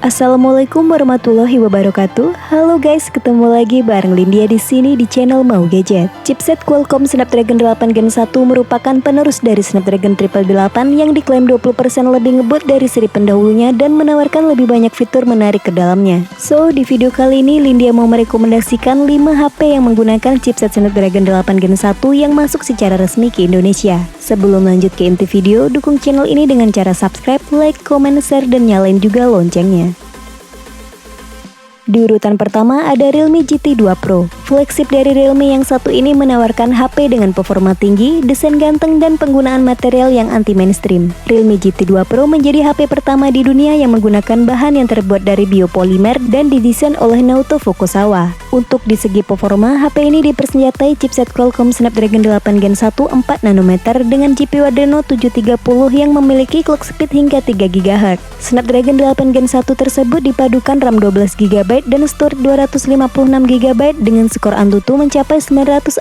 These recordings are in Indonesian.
Assalamualaikum warahmatullahi wabarakatuh. Halo guys, ketemu lagi bareng Lindia di sini di channel Mau Gadget. Chipset Qualcomm Snapdragon 8 Gen 1 merupakan penerus dari Snapdragon 888 yang diklaim 20% lebih ngebut dari seri pendahulunya dan menawarkan lebih banyak fitur menarik ke dalamnya. So, di video kali ini Lindia mau merekomendasikan 5 HP yang menggunakan chipset Snapdragon 8 Gen 1 yang masuk secara resmi ke Indonesia. Sebelum lanjut ke inti video, dukung channel ini dengan cara subscribe, like, comment, share, dan nyalain juga loncengnya. Di urutan pertama ada Realme GT 2 Pro. Flagship dari Realme yang satu ini menawarkan HP dengan performa tinggi, desain ganteng, dan penggunaan material yang anti-mainstream. Realme GT 2 Pro menjadi HP pertama di dunia yang menggunakan bahan yang terbuat dari biopolimer dan didesain oleh Naoto Fukusawa. Untuk di segi performa, HP ini dipersenjatai chipset Qualcomm Snapdragon 8 Gen 1 4nm dengan GPU Adreno 730 yang memiliki clock speed hingga 3 GHz. Snapdragon 8 Gen 1 tersebut dipadukan RAM 12 GB dan storage 256 GB dengan skor Antutu mencapai 949.000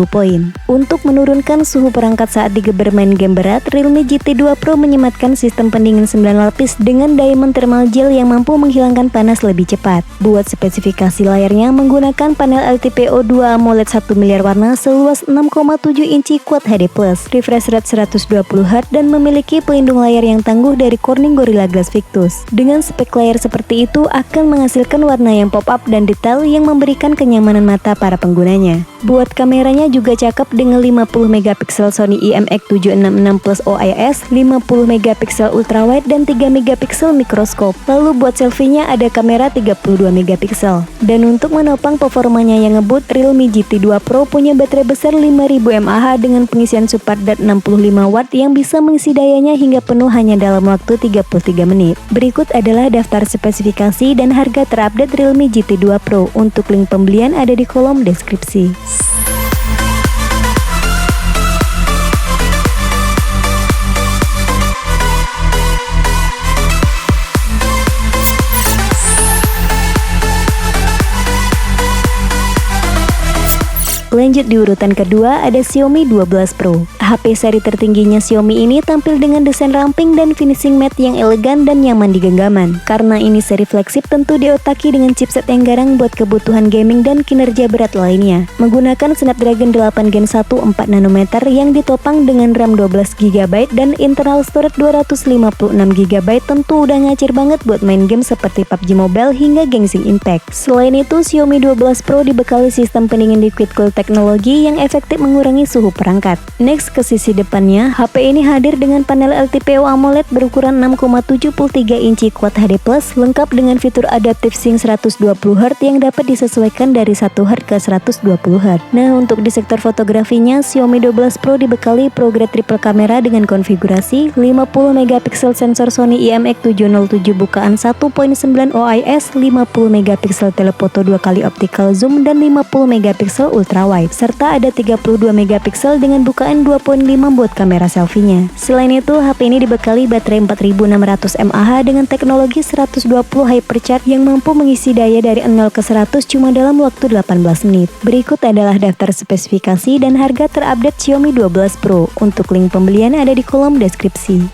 poin. Untuk menurunkan suhu perangkat saat digeber main game berat, Realme GT 2 Pro menyematkan sistem pendingin 9 lapis dengan Diamond Thermal Gel yang mampu menghilangkan panas lebih cepat. Buat spesifikasi layarnya menggunakan panel LTPO2 AMOLED 1 miliar warna seluas 6,7 inci Quad HD+, refresh rate 120Hz dan memiliki pelindung layar yang tangguh dari Corning Gorilla Glass Victus. Dengan spek layar seperti itu akan menghasilkan warna yang pop-up dan detail yang memberikan kenyamanan mata para penggunanya. Buat kameranya juga cakep dengan 50 megapiksel Sony IMX766 Plus OIS, 50 megapiksel ultrawide dan 3 megapiksel mikroskop. Lalu buat selfie-nya ada kamera 32 megapiksel. Dan untuk menopang performanya yang ngebut, Realme GT 2 Pro punya baterai besar 5000 mAh dengan pengisian SuperDAD 65 Watt yang bisa mengisi dayanya hingga penuh hanya dalam waktu 33 menit. Berikut adalah daftar spesifikasi dan harga terupdate Realme GT 2 Pro. Untuk link pembelian ada di kolom deskripsi. Lanjut di urutan kedua ada Xiaomi 12 Pro. HP seri tertingginya Xiaomi ini tampil dengan desain ramping dan finishing matte yang elegan dan nyaman di genggaman. Karena ini seri flagship tentu diotaki dengan chipset yang garang buat kebutuhan gaming dan kinerja berat lainnya. Menggunakan Snapdragon 8 Gen 1 4nm yang ditopang dengan RAM 12 GB dan internal storage 256 GB tentu udah ngacir banget buat main game seperti PUBG Mobile hingga Genshin Impact. Selain itu, Xiaomi 12 Pro dibekali sistem pendingin liquid cool teknologi yang efektif mengurangi suhu perangkat. Next ke sisi depannya, HP ini hadir dengan panel LTPO AMOLED berukuran 6,73 inci Quad HD+, lengkap dengan fitur Adaptive Sync 120Hz yang dapat disesuaikan dari 1Hz ke 120Hz. Nah, untuk di sektor fotografinya, Xiaomi 12 Pro dibekali ProGrade triple kamera dengan konfigurasi 50 megapiksel sensor Sony IMX707 bukaan 1.9 OIS, 50 megapiksel telefoto 2 kali optical zoom dan 50 megapiksel ultrawide, serta ada 32 megapiksel dengan bukaan 2.5 buat kamera selfie-nya. Selain itu, HP ini dibekali baterai 4600 mAh dengan teknologi 120 Hypercharge yang mampu mengisi daya dari 0 ke 100 cuma dalam waktu 18 menit. Berikut adalah daftar spesifikasi dan harga terupdate Xiaomi 12 Pro. Untuk link pembelian ada di kolom deskripsi.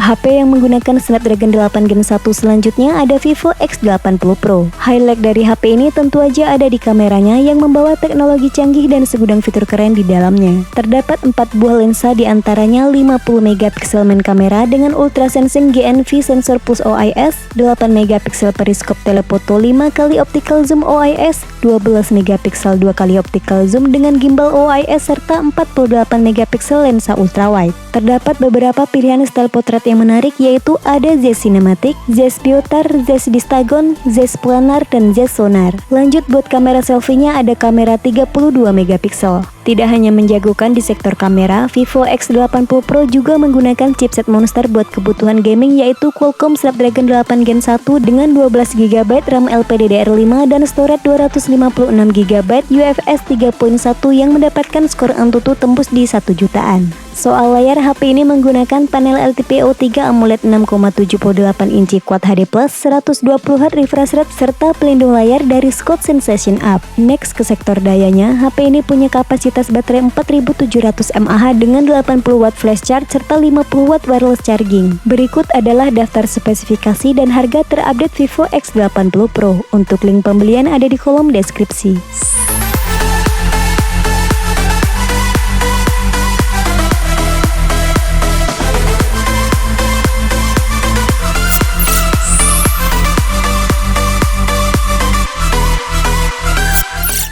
HP yang menggunakan Snapdragon 8 Gen 1 selanjutnya ada Vivo X80 Pro. Highlight dari HP ini tentu aja ada di kameranya yang membawa teknologi canggih dan segudang fitur keren di dalamnya. Terdapat 4 buah lensa diantaranya 50 megapiksel main kamera dengan ultra sensing GNV sensor plus OIS, 8 megapiksel periskop telefoto 5 kali optical zoom OIS, 12 megapiksel 2 kali optical zoom dengan gimbal OIS serta 48 megapiksel lensa ultrawide. Terdapat beberapa pilihan style potret yang menarik yaitu ada Z Cinematic, Z Spiotar, Z Distagon, Z Planar, dan Z Sonar. Lanjut buat kamera selfie-nya ada kamera 32 megapiksel. Tidak hanya menjagokan di sektor kamera, Vivo X80 Pro juga menggunakan chipset monster buat kebutuhan gaming, yaitu Qualcomm Snapdragon 8 Gen 1 dengan 12GB RAM LPDDR5 dan storage 256GB UFS 3.1 yang mendapatkan skor Antutu tembus di 1 jutaan. Soal layar, HP ini menggunakan panel LTPO3 AMOLED 6,78 inci Quad HD+, 120Hz refresh rate, serta pelindung layar dari Scott Sensation Up. Next ke sektor dayanya, HP ini punya kapasitas baterai 4700 mAh dengan 80W flash charge serta 50W wireless charging. Berikut adalah daftar spesifikasi dan harga terupdate Vivo X80 Pro. Untuk link pembelian ada di kolom deskripsi.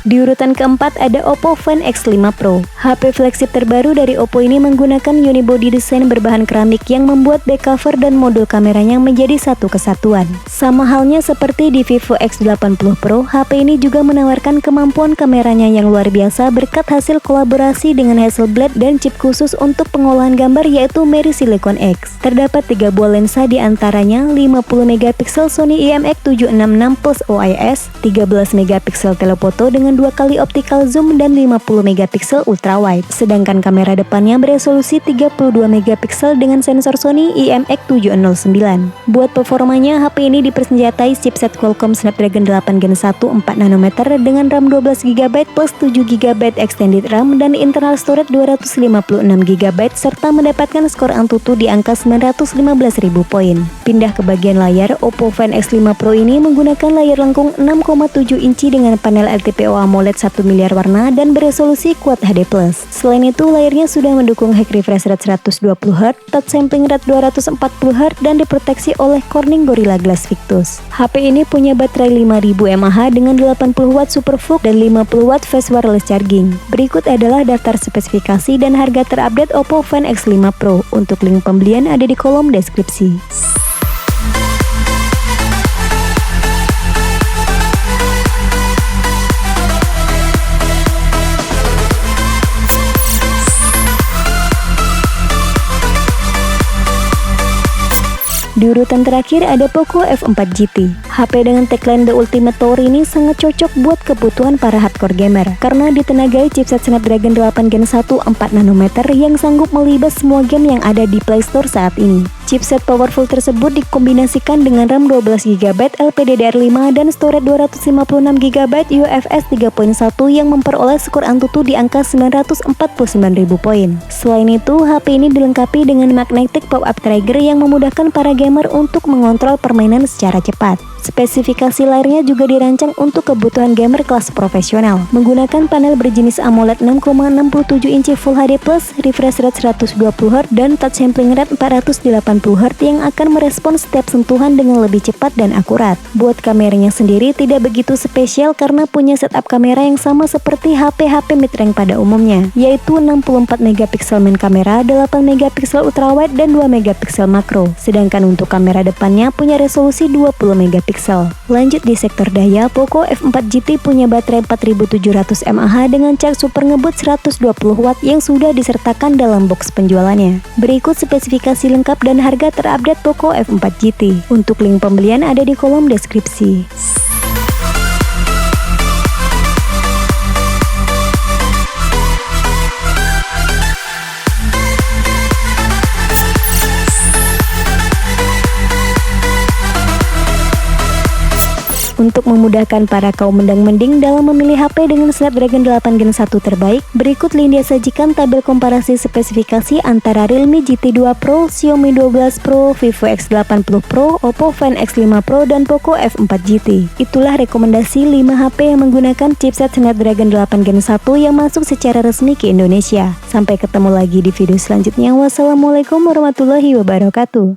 Di urutan keempat ada Oppo Find X5 Pro. HP flagship terbaru dari Oppo ini menggunakan unibody desain berbahan keramik yang membuat back cover dan modul kameranya menjadi satu kesatuan. Sama halnya seperti di Vivo X80 Pro, HP ini juga menawarkan kemampuan kameranya yang luar biasa berkat hasil kolaborasi dengan Hasselblad dan chip khusus untuk pengolahan gambar yaitu Mary Silicon X. Terdapat 3 buah lensa di antaranya 50MP Sony IMX766 Plus OIS, 13MP telefoto dengan 2 kali optical zoom dan 50MP ultrawide. Sedangkan kamera depannya beresolusi 32MP dengan sensor Sony IMX709. Buat performanya, HP ini dipersenjatai chipset Qualcomm Snapdragon 8 Gen 1 4nm dengan RAM 12GB plus 7GB extended RAM dan internal storage 256GB serta mendapatkan skor Antutu di angka 915.000 poin. Pindah ke bagian layar, Oppo Find X5 Pro ini menggunakan layar lengkung 6,7 inci dengan panel LTPO AMOLED 1 miliar warna dan beresolusi Quad HD+. Selain itu, layarnya sudah mendukung high refresh rate 120Hz, touch sampling rate 240Hz dan diproteksi oleh Corning Gorilla Glass Victus. HP ini punya baterai 5000 mAh dengan 80W SuperVOOC dan 50W fast wireless charging. Berikut adalah daftar spesifikasi dan harga terupdate Oppo Find X5 Pro. Untuk link pembelian ada di kolom deskripsi. Di urutan terakhir ada Poco F4 GT. HP dengan tagline The Ultimate Power ini sangat cocok buat kebutuhan para hardcore gamer karena ditenagai chipset Snapdragon 8 Gen 1 4nm yang sanggup melibas semua game yang ada di Play Store saat ini. Chipset powerful tersebut dikombinasikan dengan RAM 12GB LPDDR5 dan storage 256GB UFS 3.1 yang memperoleh skor Antutu di angka 949.000 poin. Selain itu, HP ini dilengkapi dengan magnetic pop-up trigger yang memudahkan para gamer untuk mengontrol permainan secara cepat. Spesifikasi layarnya juga dirancang untuk kebutuhan gamer kelas profesional, menggunakan panel berjenis AMOLED 6,67 inci Full HD+, refresh rate 120Hz dan touch sampling rate 480Hz yang akan merespons setiap sentuhan dengan lebih cepat dan akurat. Buat kameranya sendiri tidak begitu spesial karena punya setup kamera yang sama seperti HP-HP mid-range pada umumnya, yaitu 64MP main kamera, 8MP ultrawide dan 2MP makro. Sedangkan untuk kamera depannya punya resolusi 20MP. Lanjut di sektor daya, Poco F4 GT punya baterai 4700 mAh dengan charge super ngebut 120W yang sudah disertakan dalam box penjualannya. Berikut spesifikasi lengkap dan harga terupdate Poco F4 GT. Untuk link pembelian ada di kolom deskripsi. Untuk memudahkan para kaum mendang-mending dalam memilih HP dengan Snapdragon 8 Gen 1 terbaik, berikut Lindia sajikan tabel komparasi spesifikasi antara Realme GT2 Pro, Xiaomi 12 Pro, Vivo X80 Pro, Oppo Find X5 Pro, dan Poco F4 GT. Itulah rekomendasi 5 HP yang menggunakan chipset Snapdragon 8 Gen 1 yang masuk secara resmi ke Indonesia. Sampai ketemu lagi di video selanjutnya. Wassalamualaikum warahmatullahi wabarakatuh.